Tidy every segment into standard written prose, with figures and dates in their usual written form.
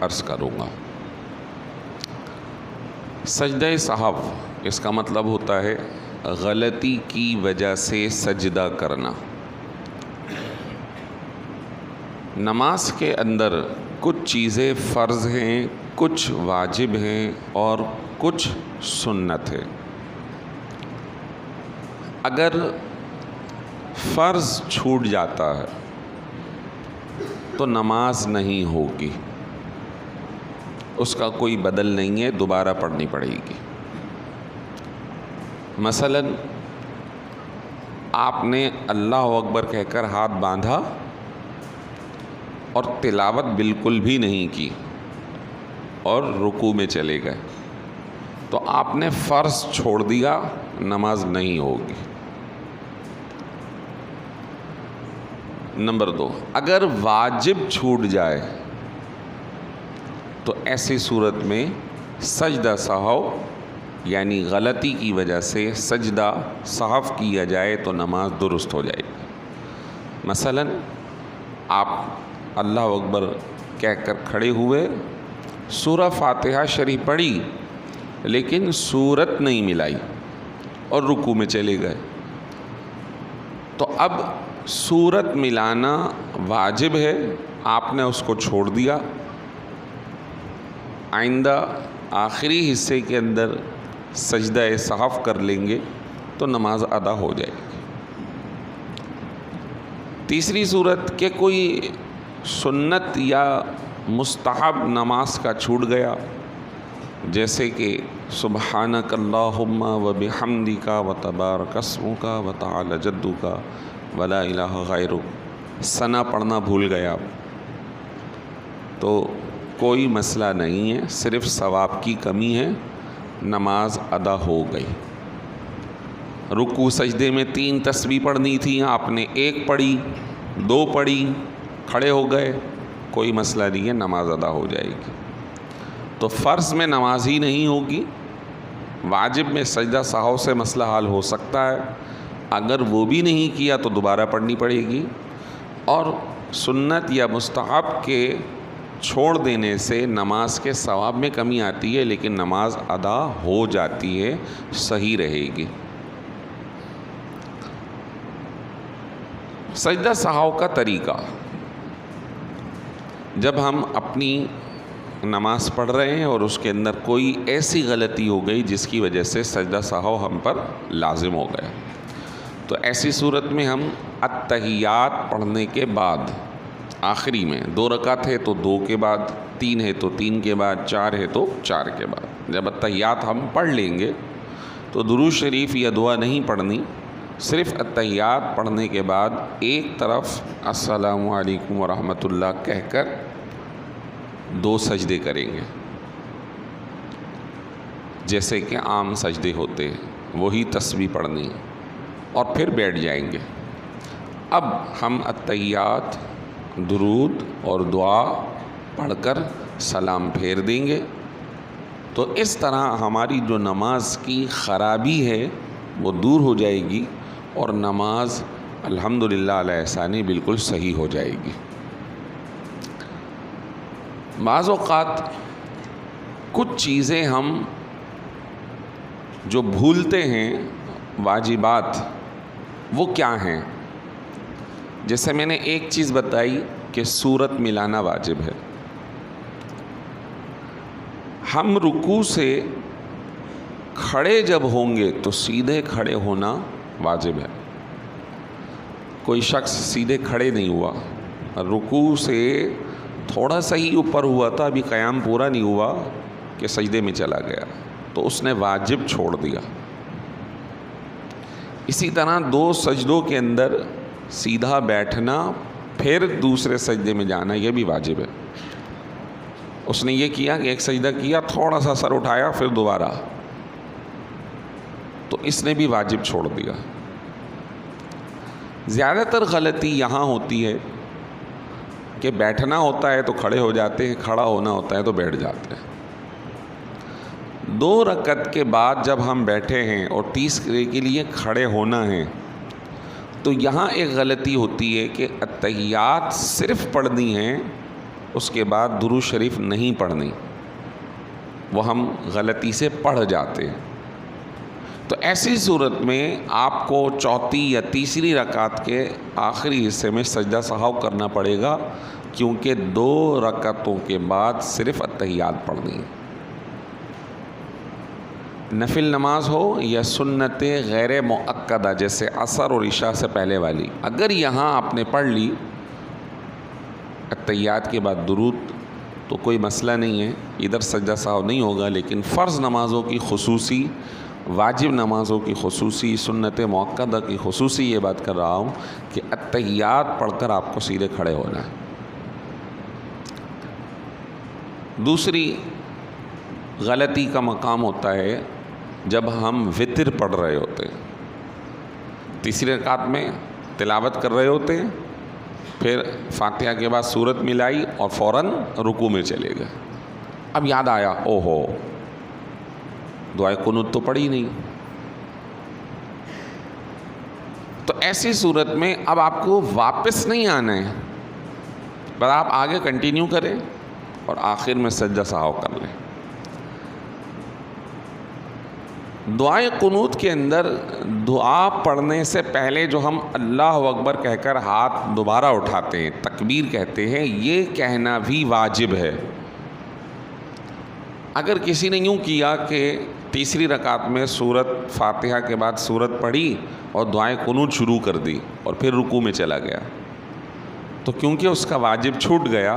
عرض کروں گا۔ سجدہ سہو اس کا مطلب ہوتا ہے غلطی کی وجہ سے سجدہ کرنا۔ نماز کے اندر کچھ چیزیں فرض ہیں، کچھ واجب ہیں اور کچھ سنت ہے۔ اگر فرض چھوٹ جاتا ہے تو نماز نہیں ہوگی، اس کا کوئی بدل نہیں ہے، دوبارہ پڑھنی پڑے گی۔ مثلا آپ نے اللہ اکبر کہہ کر ہاتھ باندھا اور تلاوت بالکل بھی نہیں کی اور رکوع میں چلے گئے، تو آپ نے فرض چھوڑ دیا، نماز نہیں ہوگی۔ نمبر 2، اگر واجب چھوٹ جائے تو ایسی صورت میں سجدہ سہو یعنی غلطی کی وجہ سے سجدہ سہو کیا جائے تو نماز درست ہو جائے گی۔ مثلا آپ اللہ اکبر کہہ کر کھڑے ہوئے، سورہ فاتحہ شریف پڑھی لیکن سورت نہیں ملائی اور رکوع میں چلے گئے، تو اب سورت ملانا واجب ہے، آپ نے اس کو چھوڑ دیا۔ آئندہ آخری حصے کے اندر سجدہ سہو کر لیں گے تو نماز ادا ہو جائے گی۔ تیسری صورت کہ کوئی سنت یا مستحب نماز کا چھوٹ گیا، جیسے کہ سبحانک اللہم و بحمدک و تبارک اسمک و تعالی جدک ولا الہ غیرک، ثنا پڑھنا بھول گیا تو کوئی مسئلہ نہیں ہے، صرف ثواب کی کمی ہے، نماز ادا ہو گئی۔ رکوع سجدے میں 3 تسبیح پڑھنی تھی، آپ نے 1 پڑھی، 2 پڑھی، کھڑے ہو گئے، کوئی مسئلہ نہیں ہے، نماز ادا ہو جائے گی۔ تو فرض میں نماز ہی نہیں ہوگی، واجب میں سجدہ سہو سے مسئلہ حل ہو سکتا ہے، اگر وہ بھی نہیں کیا تو دوبارہ پڑھنی پڑے گی، اور سنت یا مستحب کے چھوڑ دینے سے نماز کے ثواب میں کمی آتی ہے لیکن نماز ادا ہو جاتی ہے، صحیح رہے گی۔ سجدہ سہو کا طریقہ، جب ہم اپنی نماز پڑھ رہے ہیں اور اس کے اندر کوئی ایسی غلطی ہو گئی جس کی وجہ سے سجدہ سہو ہم پر لازم ہو گیا، تو ایسی صورت میں ہم التحیات پڑھنے کے بعد آخری میں 2 رکعت ہے تو 2 کے بعد، 3 ہے تو 3 کے بعد، 4 ہے تو 4 کے بعد، جب التحیات ہم پڑھ لیں گے تو درود شریف یا دعا نہیں پڑھنی، صرف التحیات پڑھنے کے بعد ایک طرف السلام علیکم ورحمۃ اللہ کہہ کر 2 سجدے کریں گے، جیسے کہ عام سجدے ہوتے ہیں، وہی تسبیح پڑھنی اور پھر بیٹھ جائیں گے۔ اب ہم التحیات، درود اور دعا پڑھ کر سلام پھیر دیں گے، تو اس طرح ہماری جو نماز کی خرابی ہے وہ دور ہو جائے گی اور نماز الحمدللہ علی احسانی بالکل صحیح ہو جائے گی۔ بعض اوقات کچھ چیزیں ہم جو بھولتے ہیں واجبات، وہ کیا ہیں؟ جیسے میں نے ایک چیز بتائی کہ سورت ملانا واجب ہے، ہم رکوع سے کھڑے جب ہوں گے تو سیدھے کھڑے ہونا واجب ہے۔ کوئی شخص سیدھے کھڑے نہیں ہوا، رکوع سے تھوڑا سا ہی اوپر ہوا تھا، ابھی قیام پورا نہیں ہوا کہ سجدے میں چلا گیا، تو اس نے واجب چھوڑ دیا۔ اسی طرح 2 سجدوں کے اندر سیدھا بیٹھنا پھر دوسرے سجدے میں جانا، یہ بھی واجب ہے۔ اس نے یہ کیا کہ ایک سجدہ کیا، تھوڑا سا سر اٹھایا، پھر دوبارہ، تو اس نے بھی واجب چھوڑ دیا۔ زیادہ تر غلطی یہاں ہوتی ہے کہ بیٹھنا ہوتا ہے تو کھڑے ہو جاتے ہیں، کھڑا ہونا ہوتا ہے تو بیٹھ جاتے ہیں۔ 2 رکعت کے بعد جب ہم بیٹھے ہیں اور تیسرے کے لیے کھڑے ہونا ہے تو یہاں ایک غلطی ہوتی ہے کہ التحیات صرف پڑھنی ہیں اس کے بعد درود شریف نہیں پڑھنی، وہ ہم غلطی سے پڑھ جاتے ہیں۔ تو ایسی صورت میں آپ کو چوتھی یا تیسری رکعت کے آخری حصے میں سجدہ سہو کرنا پڑے گا، کیونکہ 2 رکعتوں کے بعد صرف اتحیات پڑھنی ہے۔ نفل نماز ہو یا سنت غیر مؤکدہ جیسے عصر اور عشاء سے پہلے والی، اگر یہاں آپ نے پڑھ لی اتحیات کے بعد درود تو کوئی مسئلہ نہیں ہے، ادھر سجدہ سہو نہیں ہوگا۔ لیکن فرض نمازوں کی خصوصی، واجب نمازوں کی خصوصی، سنت مؤکدہ کی خصوصی یہ بات کر رہا ہوں کہ اتحیات پڑھ کر آپ کو سیدھے کھڑے ہونا ہے۔ دوسری غلطی کا مقام ہوتا ہے جب ہم وتر پڑھ رہے ہوتے ہیں، تیسری رکعت میں تلاوت کر رہے ہوتے ہیں، پھر فاتحہ کے بعد سورت ملائی اور فوراً رکوع میں چلے گئے، اب یاد آیا او ہو دعائے قنوت تو پڑھی نہیں، تو ایسی صورت میں اب آپ کو واپس نہیں آنا ہے، بس آپ آگے کنٹینیو کریں اور آخر میں سجدہ سہو کر لیں۔ دعائے قنوت کے اندر دعا پڑھنے سے پہلے جو ہم اللہ اکبر کہہ کر ہاتھ دوبارہ اٹھاتے ہیں، تکبیر کہتے ہیں، یہ کہنا بھی واجب ہے۔ اگر کسی نے یوں کیا کہ تیسری رکعت میں سورت فاتحہ کے بعد سورت پڑھی اور دعائے قنوت شروع کر دی اور پھر رکوع میں چلا گیا، تو کیونکہ اس کا واجب چھوٹ گیا،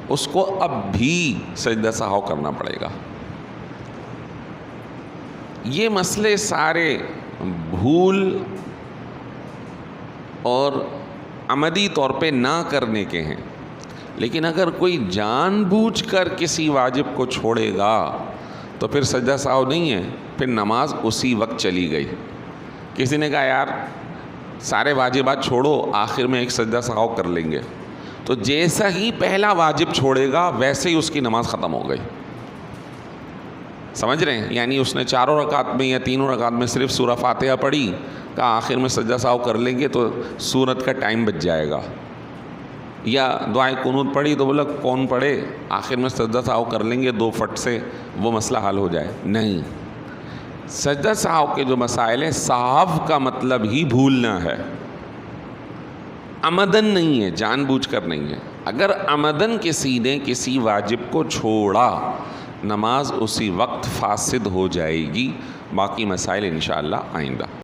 اس کو اب بھی سجدہ سہو کرنا پڑے گا۔ یہ مسئلے سارے بھول اور عمدی طور پہ نہ کرنے کے ہیں، لیکن اگر کوئی جان بوجھ کر کسی واجب کو چھوڑے گا تو پھر سجدہ سہو نہیں ہے، پھر نماز اسی وقت چلی گئی۔ کسی نے کہا یار سارے واجبات چھوڑو، آخر میں ایک سجدہ سہو کر لیں گے، تو جیسا ہی پہلا واجب چھوڑے گا ویسے ہی اس کی نماز ختم ہو گئی۔ سمجھ رہے ہیں؟ یعنی اس نے 4 رکعت میں یا 3 رکعت میں صرف سورہ فاتحہ پڑھی، کہا آخر میں سجدہ سہو کر لیں گے تو سورت کا ٹائم بچ جائے گا، یا دعائے قنوت پڑھی تو بولا کون پڑھے، آخر میں سجدہ سہو کر لیں گے 2 فٹ سے وہ مسئلہ حل ہو جائے۔ نہیں، سجدہ سہو کے جو مسائل ہیں، سہو کا مطلب ہی بھولنا ہے، عمدن نہیں ہے، جان بوجھ کر نہیں ہے۔ اگر عمدن کسی نے کسی واجب کو چھوڑا، نماز اسی وقت فاسد ہو جائے گی۔ باقی مسائل انشاءاللہ آئندہ۔